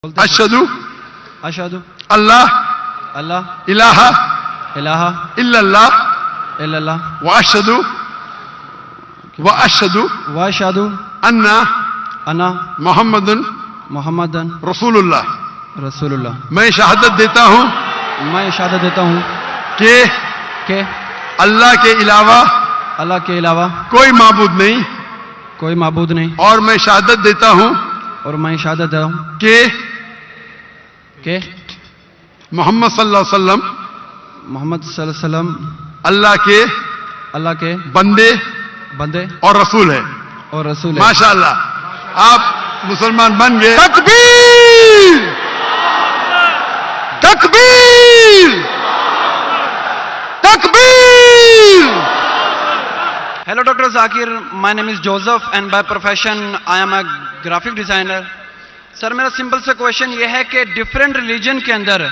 اشہدو اشہدو اللہ اللہ الہ الہ الا اللہ الا اللہ واشہدو واشہدو ان انا محمد محمدن رسول اللہ. رسول اللہ. میں شہادت دیتا ہوں میں شہادت دیتا ہوں کہ اللہ کے علاوہ کوئی معبود نہیں، کوئی معبود نہیں، اور میں شہادت دیتا ہوں اور میں شہادت دیتا ہوں کہ محمد صلی اللہ علیہ وسلم محمد صلی اللہ علیہ وسلم اللہ کے بندے اور رسول ہے. اور رسول ہے. ماشاء اللہ، آپ مسلمان بن گئے. تکبیر تکبیر تکبیر. Hello Dr. Zakir, my name is Joseph and by profession I am a graphic designer. سر میرا سمپل سا کوشچن یہ ہے کہ ڈفرینٹ ریلیجن کے اندر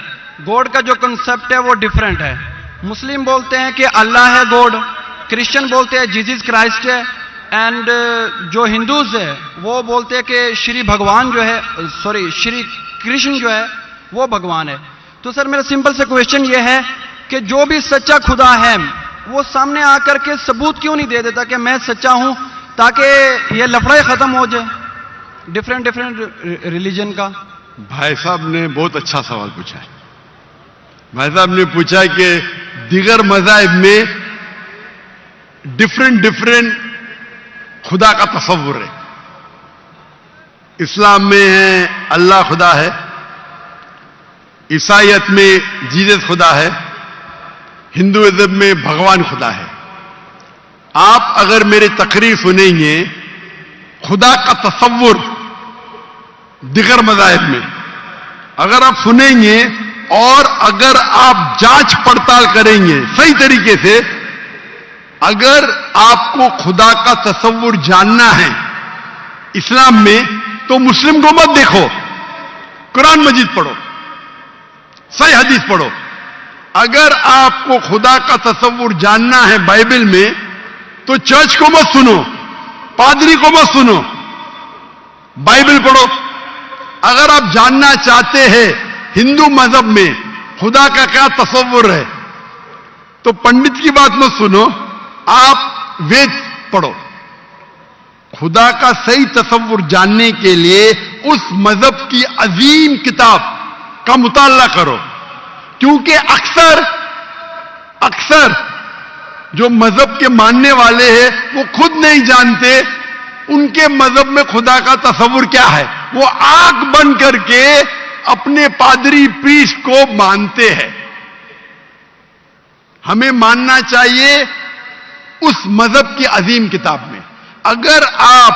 گوڈ کا جو کنسپٹ ہے وہ ڈفرینٹ ہے. مسلم بولتے ہیں کہ اللہ ہے گوڈ، کرسچن بولتے ہیں جیزس کرائسٹ ہے، اینڈ جو ہندوز ہے وہ بولتے ہیں کہ شری بھگوان جو ہے شری کرشن جو ہے وہ بھگوان ہے. تو سر میرا سمپل سا کوشچن یہ ہے کہ جو بھی سچا خدا ہے وہ سامنے آ کر کے ثبوت کیوں نہیں دے دیتا کہ میں سچا ہوں، تاکہ یہ لفڑا ختم ہو جائے ڈفرینٹ ریلیجن کا. بھائی صاحب نے بہت اچھا سوال پوچھا ہے. بھائی صاحب نے پوچھا کہ دیگر مذاہب میں ڈفرینٹ خدا کا تصور ہے. اسلام میں ہے اللہ خدا ہے، عیسائیت میں جیزس خدا ہے، ہندوازم میں بھگوان خدا ہے. آپ اگر میری تقریر سنیں گے خدا کا تصور دیگر مذاہب میں اگر آپ سنیں گے اور اگر آپ جانچ پڑتال کریں گے صحیح طریقے سے، اگر آپ کو خدا کا تصور جاننا ہے اسلام میں تو مسلم کو مت دیکھو، قرآن مجید پڑھو، صحیح حدیث پڑھو. اگر آپ کو خدا کا تصور جاننا ہے بائبل میں تو چرچ کو مت سنو، پادری کو مت سنو، بائبل پڑھو. اگر آپ جاننا چاہتے ہیں ہندو مذہب میں خدا کا کیا تصور ہے تو پنڈت کی بات مت سنو، آپ وید پڑھو. خدا کا صحیح تصور جاننے کے لیے اس مذہب کی عظیم کتاب کا مطالعہ کرو، کیونکہ اکثر جو مذہب کے ماننے والے ہیں وہ خود نہیں جانتے ان کے مذہب میں خدا کا تصور کیا ہے. وہ آنکھ بند کر کے اپنے پادری پریسٹ کو مانتے ہیں. ہمیں ماننا چاہیے اس مذہب کی عظیم کتاب میں. اگر آپ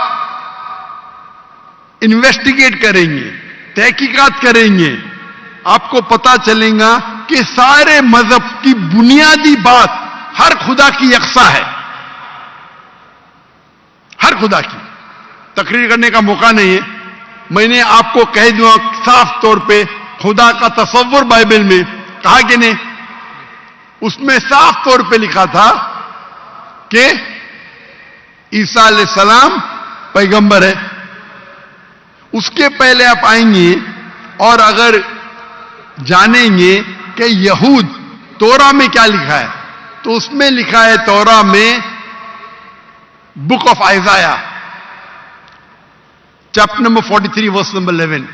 انویسٹیگیٹ کریں گے، تحقیقات کریں گے، آپ کو پتا چلے گا کہ سارے مذہب کی بنیادی بات ہر خدا کی یکساں ہے. ہر خدا کی. تقریر کرنے کا موقع نہیں ہے، میں نے آپ کو کہہ دوں صاف طور پہ خدا کا تصور بائبل میں کہا کہ نہیں، اس میں صاف طور پہ لکھا تھا کہ عیسیٰ علیہ السلام پیغمبر ہے. اس کے پہلے آپ آئیں گے اور اگر جانیں گے کہ یہود تورا میں کیا لکھا ہے تو اس میں لکھا ہے تورا میں book of Isaiah chapter number 43 verse number 11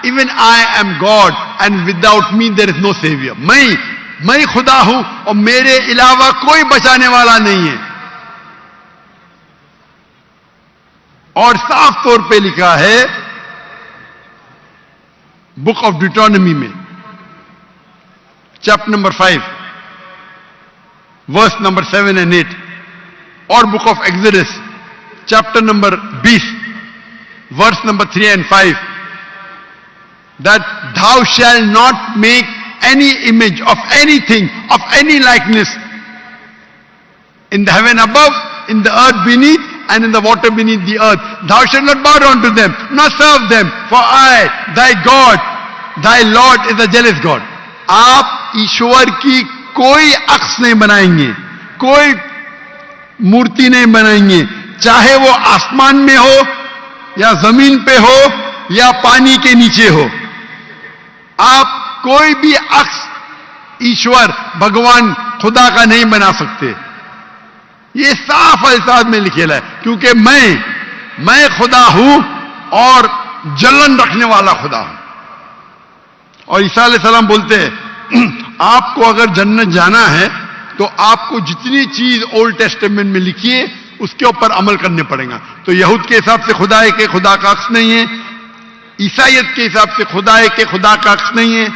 even I am God and without me there is no savior. میں خدا ہوں اور میرے علاوہ کوئی بچانے والا نہیں ہے. اور صاف طور پہ لکھا ہے بک آف ڈیوٹرانومی میں chapter number 5 verse number 7 and 8 اور book of Exodus chapter number 20 verse number 3 and 5 that thou shalt not make any image of anything of any likeness in the heaven above, in the earth beneath, and in the water beneath the earth. Thou shalt not bow down to them, nor serve them, for I, thy God, thy Lord is a jealous God. آپ ایشور کی کوئی عکس نہیں بنائیں گے، کوئی مورتی نہیں بنائیں گے، چاہے وہ آسمان میں ہو یا زمین پہ ہو یا پانی کے نیچے ہو، آپ کوئی بھی عکس ایشور بھگوان خدا کا نہیں بنا سکتے. یہ صاف الفاظ میں لکھا ہے، کیونکہ میں خدا ہوں اور جلن رکھنے والا خدا ہوں. اور عیسیٰ علیہ السلام بولتے ہیں آپ کو اگر جنت جانا ہے تو آپ کو جتنی چیز اولڈ ٹیسٹمنٹ میں لکھی ہے اس کے اوپر عمل کرنے پڑے گا. تو یہود کے حساب سے خدا ہے کہ خدا کا عکس نہیں ہے، عیسائیت کے حساب سے خدا ہے کہ خدا کا عکس نہیں ہے.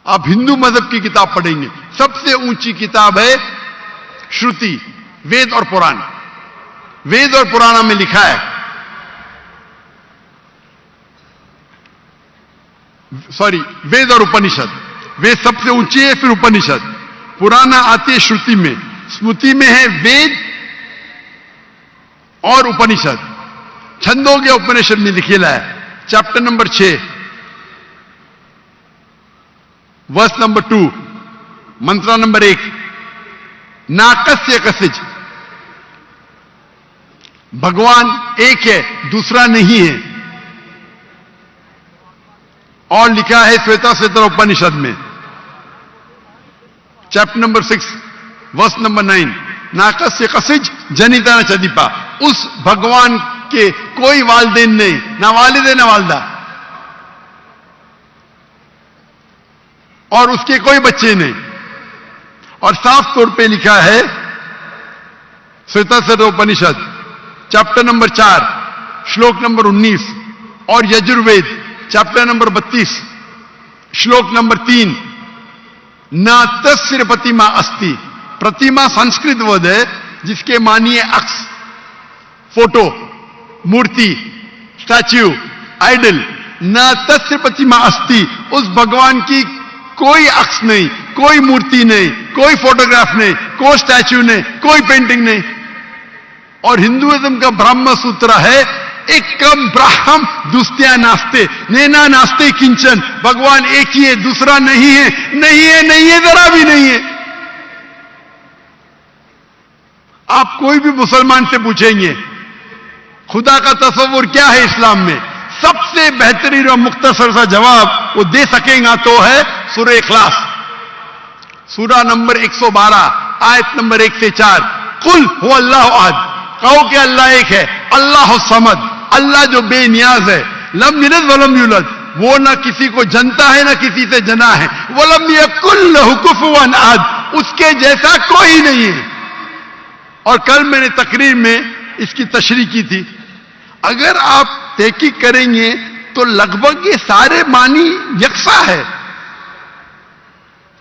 آپ ہندو مذہب کی کتاب پڑھیں گے، سب سے اونچی کتاب ہے شروتی، وید اور پران. وید اور پرانا میں لکھا ہے، وید اور اپنشد. وید سب سے اونچی ہے، پھر اپنشد. پرانا آتی ہے شروتی میں، اسمرتی میں ہے وید اور اپنشد. چھندوگیہ اپنشد میں لکھا ہے chapter number 6 verse number 2 mantra number 1، ناکسیہ کسج، بھگوان ایک ہے، دوسرا نہیں ہے. اور لکھا ہے شویتا سوتر اپنشد میں چیپٹر نمبر 6 ورس نمبر 9، ناکسیہ کسج جنیتا نہ چدیپا. اس بھگوان کے کوئی والدین نہیں، نہ والد ہے نہ والدہ، اور اس کے کوئی بچے نہیں. اور صاف طور پہ لکھا ہے Shvetashvatara Upanishad chapter number 4 شلوک نمبر 19 اور یجروید چیپٹر نمبر 32 شلوک نمبر 3، نہ تسر پرتیما استی. پرتیما سنسکرت ورڈ ہے جس کے معنی ہے عکس، فوٹو، مورتی، اسٹیچو، آئیڈل. نہ تسر پرتیما استی، اس بھگوان کی کوئی عکس نہیں، کوئی مورتی نہیں، کوئی فوٹوگراف نہیں، کوئی اسٹیچو نہیں، کوئی پینٹنگ نہیں. اور ہندوازم کا برہم سوتر ہے ایکم براہم دوستیا ناستے نینا ناستے کنچن. بھگوان ایک ہی ہے، دوسرا نہیں ہے، نہیں ہے، نہیں ہے، ذرا بھی نہیں ہے. آپ کوئی بھی مسلمان سے پوچھیں گے خدا کا تصور کیا ہے اسلام میں، سب سے بہترین اور مختصر سا جواب وہ دے سکیں گا تو ہے سورہ اخلاص، سورہ نمبر 112 آیت نمبر 1 سے 4. قل هو اللہ احد، کہو کہ اللہ ایک ہے، اللہ الصمد، اللہ جو بے نیاز ہے، لم یلد ولم یولد، وہ نہ کسی کو جنتا ہے نہ کسی سے جنا ہے، ولم یکن لہ کفوا احد، اس کے جیسا کوئی نہیں ہے. اور کل میں نے تقریر میں اس کی تشریح کی تھی. اگر آپ تحقیق کریں گے تو لگ بھگ یہ سارے معنی یکساں ہے،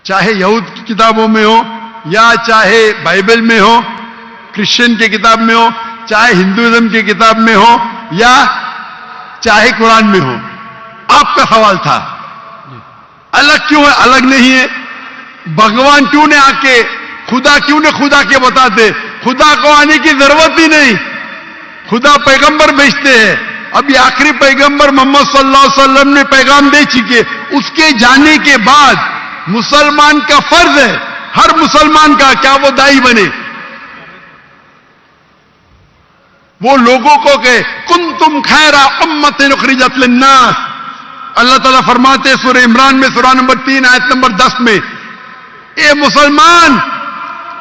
چاہے یہود کی کتابوں میں ہو یا چاہے بائبل میں ہو، کرسچن کی کتاب میں ہو، چاہے ہندوازم کی کتاب میں ہو یا چاہے قرآن میں ہو. آپ کا سوال تھا الگ کیوں ہے، الگ نہیں ہے. بھگوان کیوں نے آ کے خدا کیوں نے خدا کے بتاتے، خدا کو آنے کی ضرورت ہی نہیں. خدا پیغمبر بھیجتے ہیں. ابھی آخری پیغمبر محمد صلی اللہ علیہ وسلم نے پیغام دے چکے. اس کے جانے کے بعد مسلمان کا فرض ہے، ہر مسلمان کا، کیا وہ دائی بنے، وہ لوگوں کو کہ کنتم خیر امت اخرجت للناس. اللہ تعالیٰ فرماتے ہیں سورہ عمران میں سورہ نمبر 3 آیت نمبر 10 میں، اے مسلمان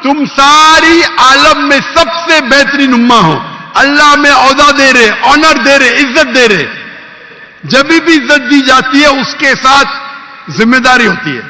تم ساری عالم میں سب سے بہترین امہ ہو. اللہ میں عہدہ دے رہے، آنر دے رہے، عزت دے رہے. جب بھی عزت دی جاتی ہے اس کے ساتھ ذمہ داری ہوتی ہے.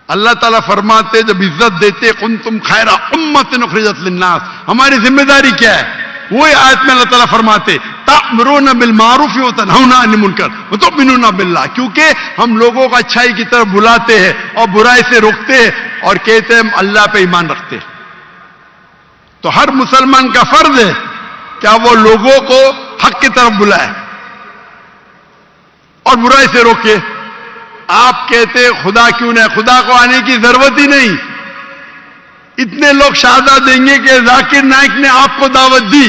اللہ تعالیٰ فرماتے جب عزت دیتے کنتم خیر امت اخرجت للناس، ہماری ذمہ داری کیا ہے؟ وہی آیت میں اللہ تعالیٰ فرماتے تأمرون بالمعروف وتنہون عن المنکر وتؤمنون باللہ، کیونکہ ہم لوگوں کو اچھائی کی طرف بلاتے ہیں اور برائی سے روکتے ہیں اور کہتے ہیں ہم اللہ پہ ایمان رکھتے ہیں. تو ہر مسلمان کا فرض ہے کیا وہ لوگوں کو حق کی طرف بلائے اور برائی سے روکے. آپ کہتے خدا کیوں نہیں، خدا کو آنے کی ضرورت ہی نہیں. اتنے لوگ شہادت دیں گے کہ ذاکر نائک نے آپ کو دعوت دی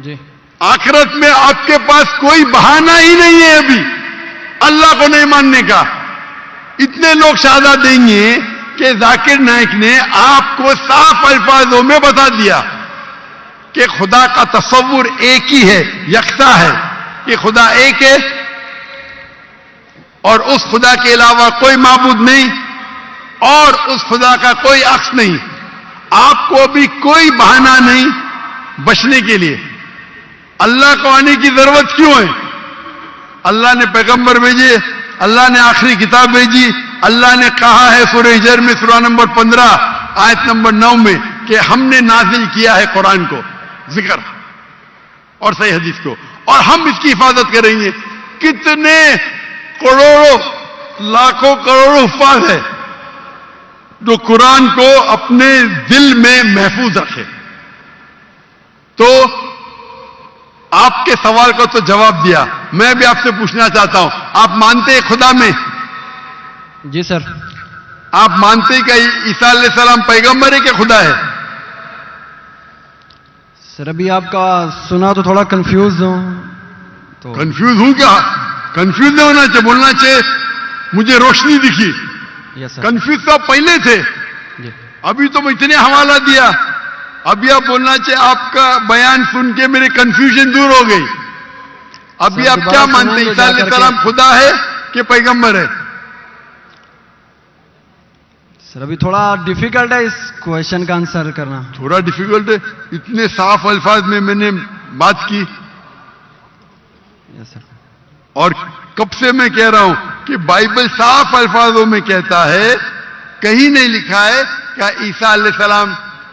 جی، آخرت میں آپ کے پاس کوئی بہانہ ہی نہیں ہے ابھی اللہ کو نہیں ماننے کا. اتنے لوگ شہادت دیں گے کہ ذاکر نائک نے آپ کو صاف الفاظوں میں بتا دیا کہ خدا کا تصور ایک ہی ہے, یکساں ہے, کہ خدا ایک ہے اور اس خدا کے علاوہ کوئی معبود نہیں اور اس خدا کا کوئی عکس نہیں. آپ کو ابھی کوئی بہانہ نہیں بچنے کے لیے. اللہ کو آنے کی ضرورت کیوں ہے؟ اللہ نے پیغمبر بھیجے, اللہ نے آخری کتاب بھیجی, اللہ نے کہا ہے سورہ ہجر میں سورہ نمبر 15 آیت نمبر 9 میں کہ ہم نے نازل کیا ہے قرآن کو, ذکر اور صحیح حدیث کو, اور ہم اس کی حفاظت کریں گے. کتنے کروڑوں لاکھوں کروڑوں حفاظ ہے جو قرآن کو اپنے دل میں محفوظ رکھے. تو آپ کے سوال کو تو جواب دیا, میں بھی آپ سے پوچھنا چاہتا ہوں, آپ مانتے ہیں خدا میں؟ جی سر. آپ مانتے ہیں کہ عیسیٰ علیہ السلام پیغمبر ہے کہ خدا ہے؟ سر ابھی آپ کا سنا تو تھوڑا کنفیوز ہوں. تو کنفیوز ہوں کیا؟ کنفیوز نہیں ہونا چاہیے, بولنا چاہیے مجھے روشنی دکھی. یس سر. کنفیوز تو آپ پہلے تھے, جی ابھی تو میں اتنے حوالہ دیا, ابھی آپ بولنا چاہیے آپ کا بیان سن کے میرے کنفیوژن دور ہو گئی. ابھی آپ کیا مانتے ہیں, عیسیٰ علیہ السلام خدا ہے کہ پیغمبر ہے؟ سر ابھی تھوڑا ڈیفیکلٹ ہے اس کوشچن کا آنسر کرنا. تھوڑا ڈیفیکلٹ ہے, اتنے صاف الفاظ میں نے بات کی, یس سر. اور کب سے میں کہہ رہا ہوں کہ بائبل صاف الفاظوں میں کہتا ہے, کہیں نہیں لکھا ہے کہ عیسیٰ علیہ السلام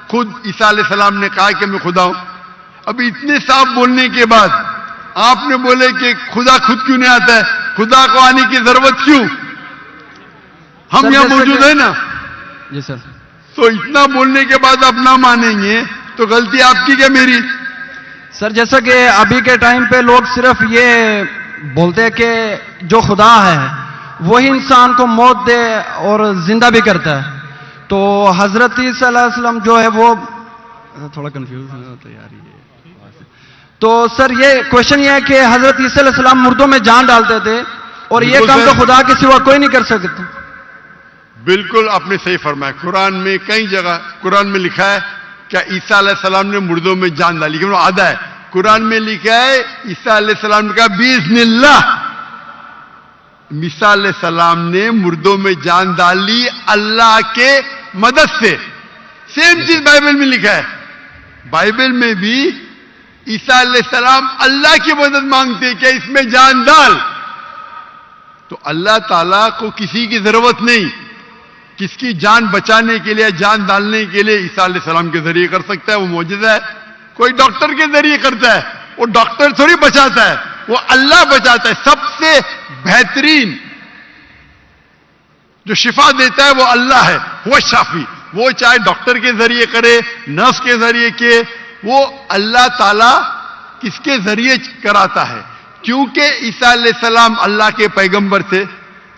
خود عیسیٰ علیہ السلام نے کہا کہ میں خدا ہوں. ابھی اتنے صاف بولنے کے بعد آپ نے بولے کہ خدا خود کیوں نہیں آتا ہے, خدا کو آنے کی ضرورت کیوں؟ ہم سر یہاں جیسے موجود کہ ہیں نا. جی سر. تو اتنا بولنے کے بعد آپ نہ مانیں گے تو غلطی آپ کی کہ میری؟ سر جیسا کہ ابھی کے ٹائم پہ لوگ صرف یہ بولتے ہیں کہ جو خدا ہے وہی انسان کو موت دے اور زندہ بھی کرتا ہے. تو حضرت عیسیٰ علیہ السلام جو ہے وہ تھوڑا کنفیوز ہوتا ہے یار یہ. تو سر یہ کوشچن یہ ہے کہ حضرت عیسیٰ علیہ السلام مردوں میں جان ڈالتے تھے اور یہ کام تو خدا کے سوا کوئی نہیں کر سکتا. بالکل آپ نے صحیح فرمایا. قرآن میں کئی جگہ قرآن میں لکھا ہے کہ عیسیٰ علیہ السلام نے مردوں میں جان ڈالی, لیکن وہ آدھا ہے. قرآن میں لکھا ہے عیسیٰ علیہ السلام نے کہا باذن اللہ, عیسیٰ علیہ السلام نے مردوں میں جان ڈالی اللہ کے مدد سے. سیم چیز بائبل میں لکھا ہے. بائبل میں بھی عیسیٰ علیہ السلام اللہ کی مدد مانگتے کہ اس میں جان ڈال. تو اللہ تعالیٰ کو کسی کی ضرورت نہیں, کس کی جان بچانے کے لیے جان ڈالنے کے لیے عیسیٰ علیہ السلام کے ذریعے کر سکتا ہے. وہ معجزہ ہے. کوئی ڈاکٹر کے ذریعے کرتا ہے, وہ ڈاکٹر تھوڑی بچاتا ہے, وہ اللہ بچاتا ہے. سب سے بہترین جو شفا دیتا ہے وہ اللہ ہے, وہ شافی. وہ چاہے ڈاکٹر کے ذریعے کرے, نرس کے ذریعے کے, وہ اللہ تعالیٰ کس کے ذریعے کراتا ہے. کیونکہ عیسیٰ علیہ السلام اللہ کے پیغمبر تھے,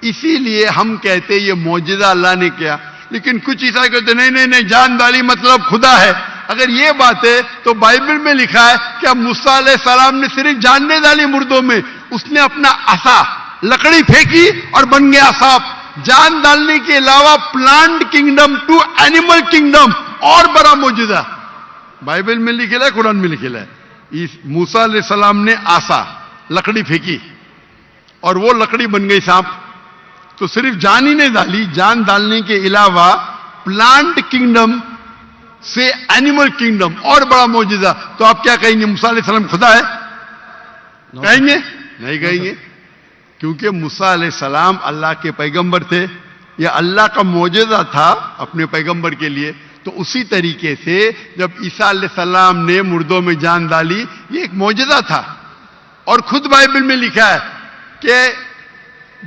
اسی لیے ہم کہتے یہ معجزہ اللہ نے کیا. لیکن کچھ عیسائی کہتے نہیں جان ڈالی مطلب خدا ہے. اگر یہ بات ہے تو بائبل میں لکھا ہے کہ موسیٰ علیہ السلام نے صرف جان نہیں ڈالی مردوں میں, اس نے اپنا عصا لکڑی پھینکی اور بن گیا سانپ. جان ڈالنے کے علاوہ plant kingdom to animal kingdom اور بڑا معجزہ بائبل میں لکھا ہے, قرآن میں لکھا ہے. موسیٰ علیہ السلام نے عصا لکڑی پھینکی اور وہ لکڑی بن گئی سانپ. تو صرف جان ہی نہیں ڈالی, جان ڈالنے کے علاوہ پلانٹ کنگڈم سے اینیمل کنگڈم اور بڑا معجزہ. تو آپ کیا کہیں گے, موسیٰ علیہ السلام خدا ہے؟ کہیں گے؟ نہیں کہیں گے, کیونکہ موسیٰ علیہ السلام اللہ کے پیغمبر تھے. یہ اللہ کا معجزہ تھا اپنے پیغمبر کے لیے. تو اسی طریقے سے جب عیسیٰ علیہ السلام نے مردوں میں جان ڈالی, یہ ایک معجزہ تھا. اور خود بائبل میں لکھا ہے کہ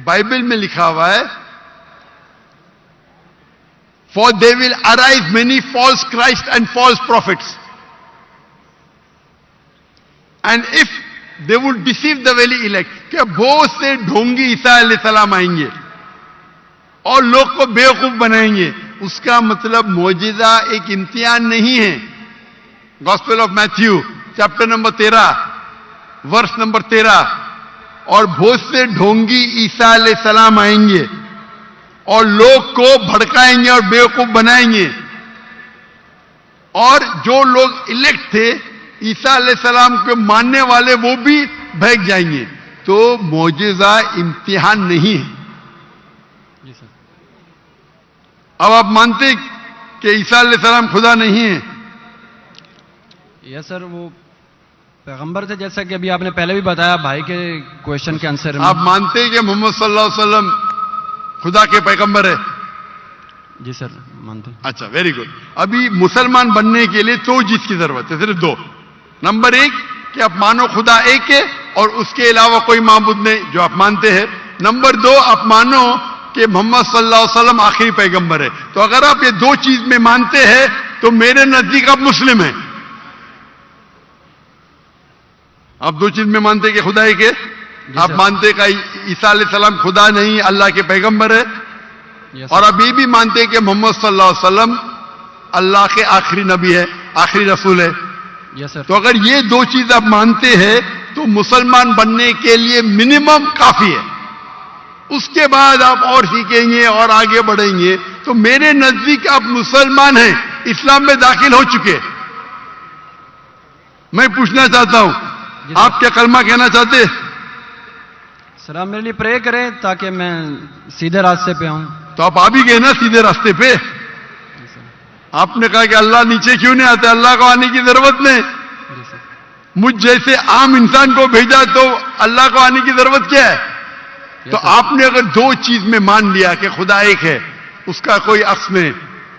بائبل میں لکھا ہوا ہے For there will arise many false Christ and false prophets. And if they would deceive the very elect, کہ بہت سے ڈھونگی عیسیٰ علیہ السلام آئیں گے اور لوگ کو بیوقوف بنائیں گے. اس کا مطلب معجزہ ایک امتحان نہیں ہے. Gospel of Matthew chapter number 13 verse number 13, اور بہت سے ڈھونگی عیسیٰ علیہ السلام آئیں گے اور لوگ کو بھڑکائیں گے اور بیوقوف بنائیں گے. اور جو لوگ الیکٹ تھے عیسیٰ علیہ السلام کو ماننے والے وہ بھی بہک جائیں گے. تو معجزہ امتحان نہیں ہے. جی سر. اب آپ مانتے کہ عیسیٰ علیہ السلام خدا نہیں ہے؟ یس سر, وہ پیغمبر تھے, جیسا کہ ابھی آپ نے پہلے بھی بتایا بھائی کے کوشچن کے آنسر میں. آپ مانتے کہ محمد صلی اللہ علیہ وسلم خدا کے پیغمبر ہے؟ جی سر مانتے. اچھا, ویری گڈ. ابھی مسلمان بننے کے لیے 2 چیز کی ضرورت ہے, صرف 2. نمبر 1 کہ آپ مانو خدا ایک ہے اور اس کے علاوہ کوئی معبود نہیں, جو آپ مانتے ہیں. نمبر 2 آپ مانو کہ محمد صلی اللہ علیہ وسلم آخری پیغمبر ہے. تو اگر آپ یہ 2 چیز میں مانتے ہیں تو میرے نزدیک آپ مسلم ہیں. آپ 2 چیز میں مانتے کہ خدا ایک ہے, آپ مانتے کہ عیسیٰ علیہ السلام خدا نہیں اللہ کے پیغمبر ہے, اور اب یہ بھی مانتے کہ محمد صلی اللہ علیہ وسلم اللہ کے آخری نبی ہے, آخری رسول ہے. یس سر. تو اگر یہ 2 چیز آپ مانتے ہیں تو مسلمان بننے کے لیے منیمم کافی ہے. اس کے بعد آپ اور سیکھیں گے اور آگے بڑھیں گے. تو میرے نزدیک آپ مسلمان ہیں, اسلام میں داخل ہو چکے. میں پوچھنا چاہتا ہوں, آپ کیا کلمہ کہنا چاہتے؟ سر آپ میرے لیے پرے کریں تاکہ میں سیدھے راستے پہ آؤں. تو آپ آ بھی گئے نا سیدھے راستے پہ. آپ نے کہا کہ اللہ نیچے کیوں نہیں آتے, اللہ کو آنے کی ضرورت نہیں. مجھ جیسے عام انسان کو بھیجا تو اللہ کو آنے کی ضرورت کیا ہے؟ تو آپ نے اگر 2 چیز میں مان لیا کہ خدا ایک ہے, اس کا کوئی عکس نہیں,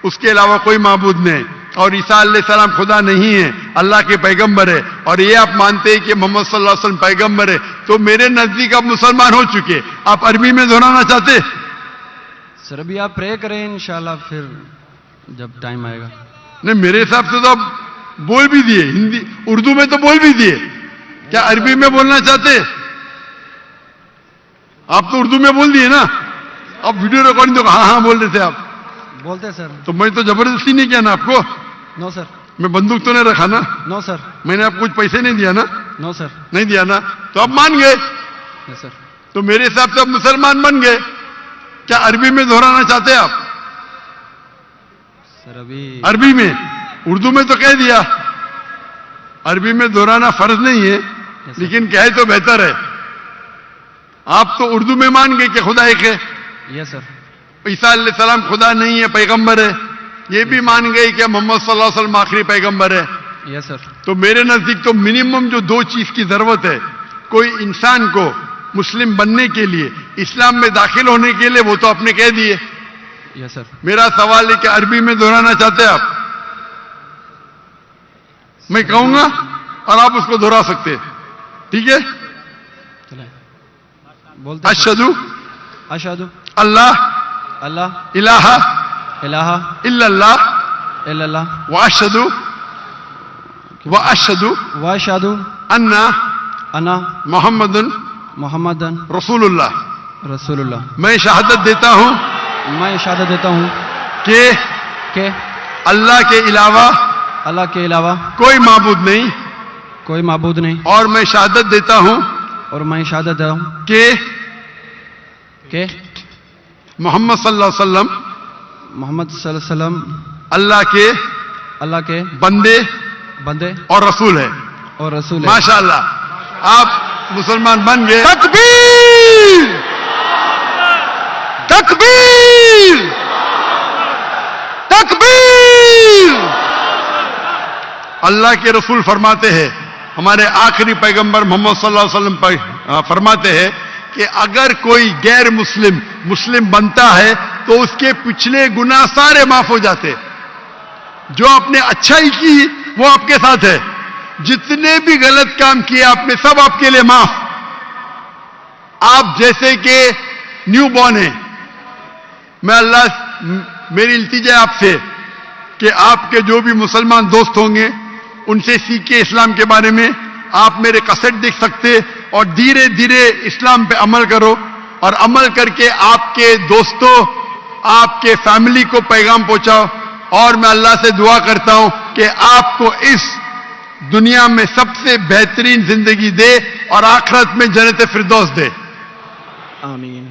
اس کے علاوہ کوئی معبود نہیں, اور عیسیٰ علیہ السلام خدا نہیں ہے اللہ کے پیغمبر ہے, اور یہ آپ مانتے ہیں کہ محمد صلی اللہ علیہ وسلم پیغمبر ہے, تو میرے نزدیک آپ مسلمان ہو چکے. آپ عربی میں دہرانا چاہتے؟ سر ابھی آپ پرے کریں انشاءاللہ, پھر جب ٹائم آئے گا. نہیں, میرے حساب سے تو آپ بول بھی دیے, ہندی اردو میں تو بول بھی دیے. کیا عربی میں بولنا چاہتے؟ آپ تو اردو میں بول دیے نا. آپ ویڈیو ریکارڈنگ تو ہاں بول رہے تھے آپ. بولتے سر. تو میں تو زبردستی نہیں کیا نا آپ کو. نو سر. میں بندوق تو نہیں رکھا نا. نو سر. میں نے آپ کو کچھ پیسے نہیں دیا نا. نو سر. نہیں دیا نا, تو آپ مان گئے. یس سر. تو میرے حساب سے آپ مسلمان بن گئے. کیا عربی میں دہرانا چاہتے ہیں آپ؟ سر ابھی عربی میں, اردو میں تو کہہ دیا. عربی میں دہرانا فرض نہیں ہے, لیکن کہے تو بہتر ہے. آپ تو اردو میں مان گئے کہ خدا ایک ہے. یس سر. عیسیٰ علیہ السلام خدا نہیں ہے, پیغمبر ہے. یہ بھی مان گئے کہ محمد صلی اللہ علیہ وسلم آخری پیغمبر ہے. یس سر. تو میرے نزدیک تو منیمم جو 2 چیز کی ضرورت ہے کوئی انسان کو مسلم بننے کے لیے, اسلام میں داخل ہونے کے لیے, وہ تو آپ نے کہہ دیے. یس سر. میرا سوال ہے کہ عربی میں دہرانا چاہتے ہیں آپ؟ میں کہوں گا اور آپ اس کو دہرا سکتے. ٹھیک ہے. چلیں بولتے. اشہدو اشہدو اللہ اللہ الہ الہ الا اللہ الا اللہ واشہدو واشہدو انا انا محمد محمد رسول اللہ. رسول اللہ. میں شہادت دیتا ہوں میں شہادت دیتا ہوں کہ کہ اللہ کے علاوہ اللہ کے علاوہ کوئی معبود نہیں, کوئی معبود نہیں, اور میں شہادت دیتا ہوں اور میں شہادت دیتا ہوں کہ محمد صلی اللہ علیہ وسلم محمد صلی اللہ علیہ وسلم اللہ کے بندے اور رسول ہے. اور رسول ہے. ماشاءاللہ, آپ مسلمان بن گئے. تکبیر تکبیر تکبیر. اللہ کے رسول فرماتے ہیں, ہمارے آخری پیغمبر محمد صلی اللہ علیہ وسلم فرماتے ہیں کہ اگر کوئی غیر مسلم بنتا ہے تو اس کے پچھلے گناہ سارے معاف ہو جاتے. جو آپ نے اچھائی کی وہ آپ کے ساتھ ہے, جتنے بھی غلط کام کیے آپ نے سب آپ کے لیے معاف. آپ جیسے کہ نیو بورن ہیں. میری التجا آپ سے کہ آپ کے جو بھی مسلمان دوست ہوں گے ان سے سیکھیں اسلام کے بارے میں. آپ میرے کیسٹ دیکھ سکتے اور دھیرے دھیرے اسلام پہ عمل کرو, اور عمل کر کے آپ کے دوستوں آپ کے فیملی کو پیغام پہنچاؤ. اور میں اللہ سے دعا کرتا ہوں کہ آپ کو اس دنیا میں سب سے بہترین زندگی دے اور آخرت میں جنت فردوس دے. آمین.